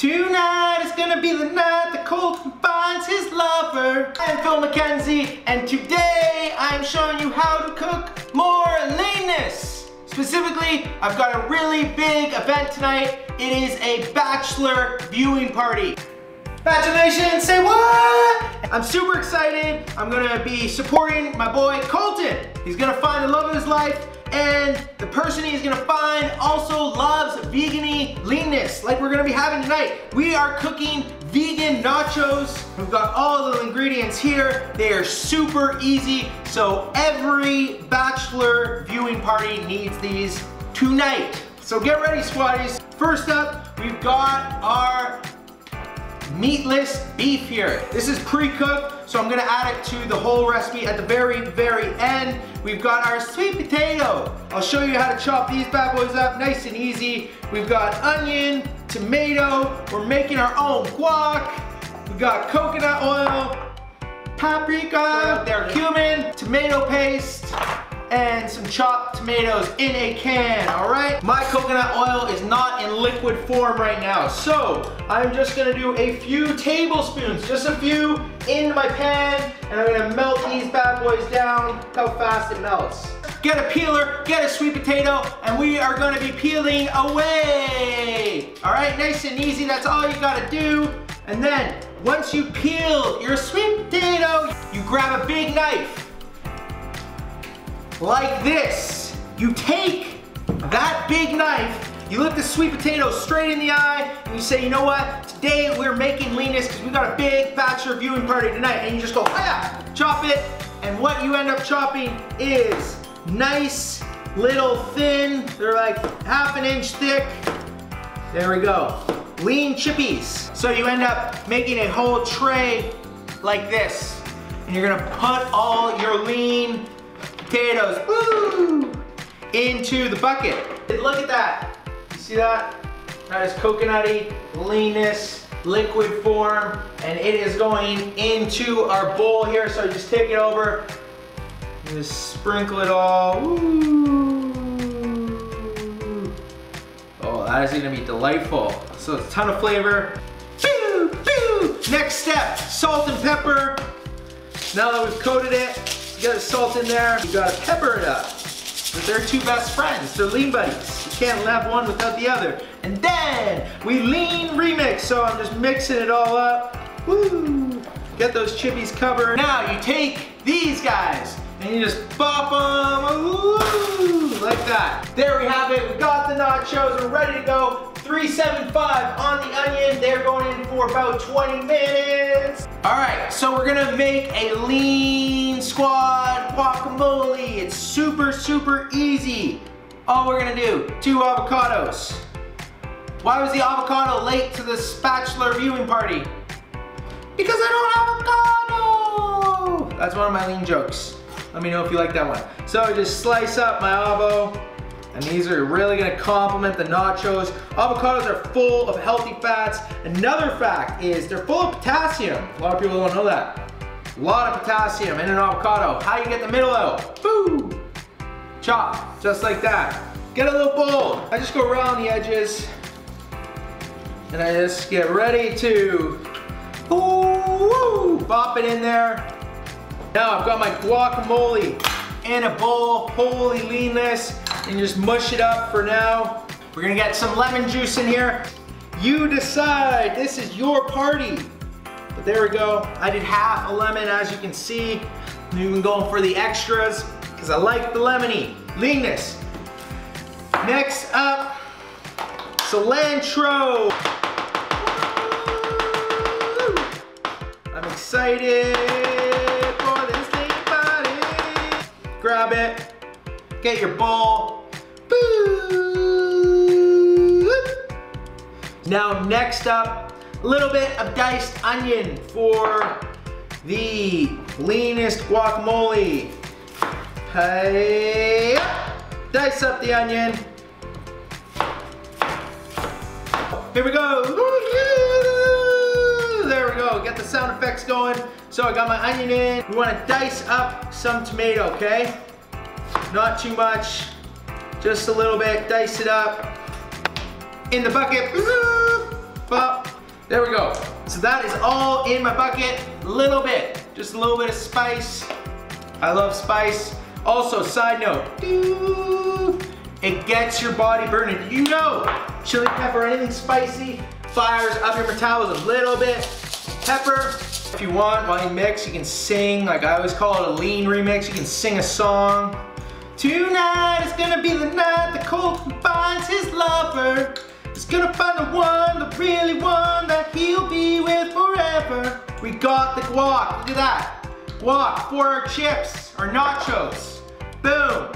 Tonight is gonna be the night that Colton finds his lover. I'm Phil Mackenzie, and today I'm showing you how to cook more leanness. Specifically, I've got a really big event tonight. It is a Bachelor viewing party. Bachelor Nation, say what? I'm super excited. I'm gonna be supporting my boy Colton. He's gonna find the love of his life, and the person he's gonna find also loves vegan-y leanness like we're gonna be having tonight. We are cooking vegan nachos. We've got all the ingredients here. They are super easy, so every Bachelor viewing party needs these tonight. So get ready, squaddies. First up, we've got our meatless beef here. This is pre-cooked, so I'm gonna add it to the whole recipe at the very, very end. We've got our sweet potato. I'll show you how to chop these bad boys up nice and easy. We've got onion, tomato, we're making our own guac. We've got coconut oil, paprika, there, cumin, tomato paste, and some chopped tomatoes in a can, all right? My coconut oil is not in liquid form right now, so I'm just gonna do a few tablespoons, just a few, in my pan, and I'm gonna melt these bad boys down. Look how fast it melts. Get a peeler, get a sweet potato, and we are gonna be peeling away. All right, nice and easy, that's all you gotta do. And then, once you peel your sweet potato, you grab a big knife, like this. You take that big knife, you look the sweet potato straight in the eye, and you say, you know what? Today we're making leanness because we got a big Bachelor viewing party tonight. And you just go, ah, chop it, and what you end up chopping is nice little thin, they're like ½ an inch thick. There we go. Lean chippies. So you end up making a whole tray like this. And you're gonna put all your lean potatoes, woo, into the bucket. Look at that. You see that? That is coconutty leanness, liquid form, and it is going into our bowl here. So you just take it over, and just sprinkle it all. Ooh. Oh, that is gonna be delightful. So it's a ton of flavor. Pew, pew. Next step, salt and pepper. Now that we've coated it, you got salt in there, you gotta pepper it up. But they're two best friends, they're lean buddies. You can't have one without the other. And then, we lean remix, so I'm just mixing it all up. Woo! Get those chippies covered. Now, you take these guys, and you just bop them, woo, like that. There we have it, we got the nachos, we're ready to go. 375 on the onion. They're going in for about 20 minutes. All right, so we're gonna make a Leansquad guacamole. It's super, super easy. All we're gonna do, 2 avocados. Why was the avocado late to this Bachelor viewing party? Because I don't avocado. That's one of my lean jokes. Let me know if you like that one. So I just slice up my avo. And these are really gonna complement the nachos. Avocados are full of healthy fats. Another fact is they're full of potassium. A lot of people don't know that. A lot of potassium in an avocado. How you get the middle out? Boo! Chop, just like that. Get a little bowl. I just go around the edges. And I just get ready to, ooh, bop it in there. Now I've got my guacamole in a bowl, holy leanness. And just mush it up for now. We're gonna get some lemon juice in here. You decide, this is your party. But there we go. I did ½ a lemon, as you can see. I'm even going for the extras, because I like the lemony leanness. Next up, cilantro. Woo! I'm excited for this thing party. Grab it. Get your bowl. Boo. Now next up, a little bit of diced onion for the leanest guacamole. Hey, dice up the onion. Here we go. There we go, get the sound effects going. So I got my onion in. We wanna dice up some tomato, okay? Not too much, just a little bit, dice it up. In the bucket, pop. There we go. So that is all in my bucket. A little bit, just a little bit of spice. I love spice. Also, side note, it gets your body burning. You know, chili pepper, anything spicy, fires up your metabolism. A little bit pepper. If you want, while you mix, you can sing, like I always call it a lean remix. You can sing a song. Tonight is gonna be the night that Colton finds his lover. He's gonna find the one, the really one that he'll be with forever. We got the guac, look at that. Guac for our chips, our nachos. Boom.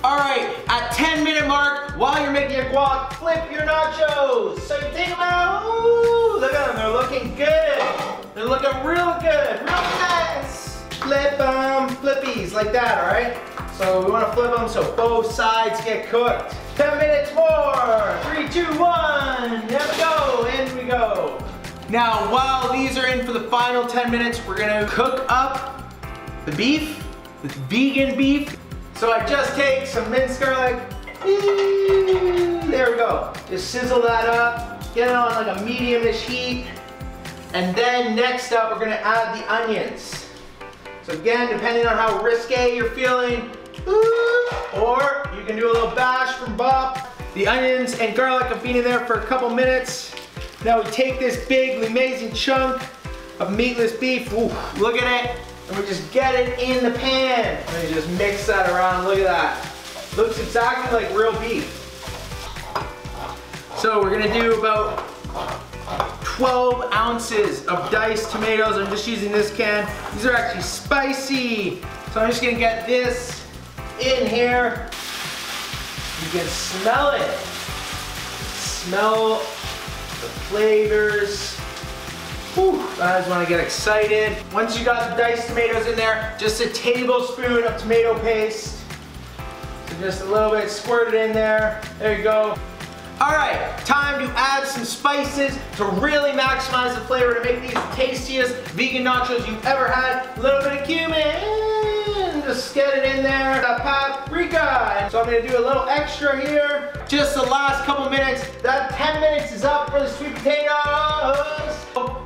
All right, at 10-minute mark, while you're making your guac, flip your nachos. So you take them out, ooh, look at them, they're looking good. They're looking real good, real nice. Flip them, flippies, like that, all right? So we wanna flip them so both sides get cooked. 10 minutes more, 3, 2, 1, there we go, in we go. Now, while these are in for the final 10 minutes, we're gonna cook up the beef, this vegan beef. So I just take some minced garlic, there we go. Just sizzle that up, get it on like a medium-ish heat. And then next up, we're gonna add the onions. So again, depending on how risque you're feeling, or you can do a little bash from Bob. The onions and garlic have been in there for a couple minutes. Now we take this big, amazing chunk of meatless beef, ooh, look at it, and we just get it in the pan. And we just mix that around, look at that. Looks exactly like real beef. So we're gonna do about 12 ounces of diced tomatoes. I'm just using this can. These are actually spicy. So I'm just gonna get this in here. You can smell it. Smell the flavors. Whew, I just want to get excited. Once you got the diced tomatoes in there, just a tablespoon of tomato paste. So just a little bit, squirt it in there. There you go. All right, time to add some spices to really maximize the flavor to make these the tastiest vegan nachos you've ever had. A little bit of cumin, just get it in there. The paprika. So I'm gonna do a little extra here. Just the last couple minutes. That 10 minutes is up for the sweet potatoes.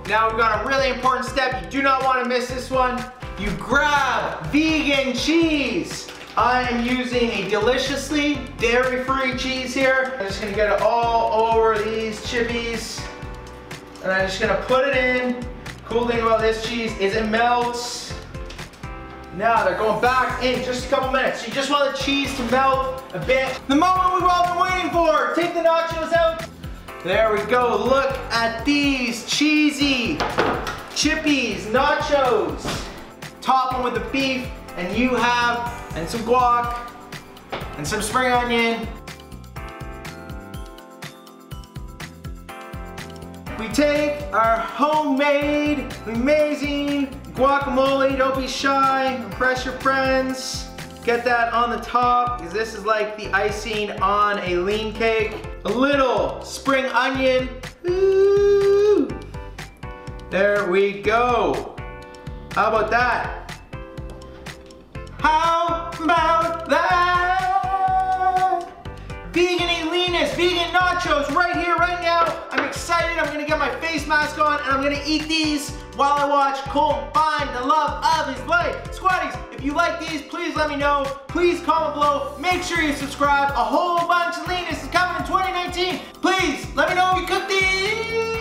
Now we've got a really important step. You do not want to miss this one. You grab vegan cheese. I am using a deliciously dairy-free cheese here. I'm just gonna get it all over these chippies. And I'm just gonna put it in. Cool thing about this cheese is it melts. Now they're going back in just a couple minutes. You just want the cheese to melt a bit. The moment we've all been waiting for. Take the nachos out. There we go. Look at these cheesy chippies, nachos. Top them with the beef. And you have, and some guac, and some spring onion. We take our homemade, amazing guacamole. Don't be shy, impress your friends. Get that on the top, because this is like the icing on a lean cake. A little spring onion. Ooh. There we go. How about that? How about that? Vegan leanness, vegan nachos right here, right now. I'm excited. I'm gonna get my face mask on and I'm gonna eat these while I watch Colton find the love of his life. Squaddies, if you like these, please let me know. Please comment below. Make sure you subscribe. A whole bunch of leanness is coming in 2019. Please let me know if you cook these.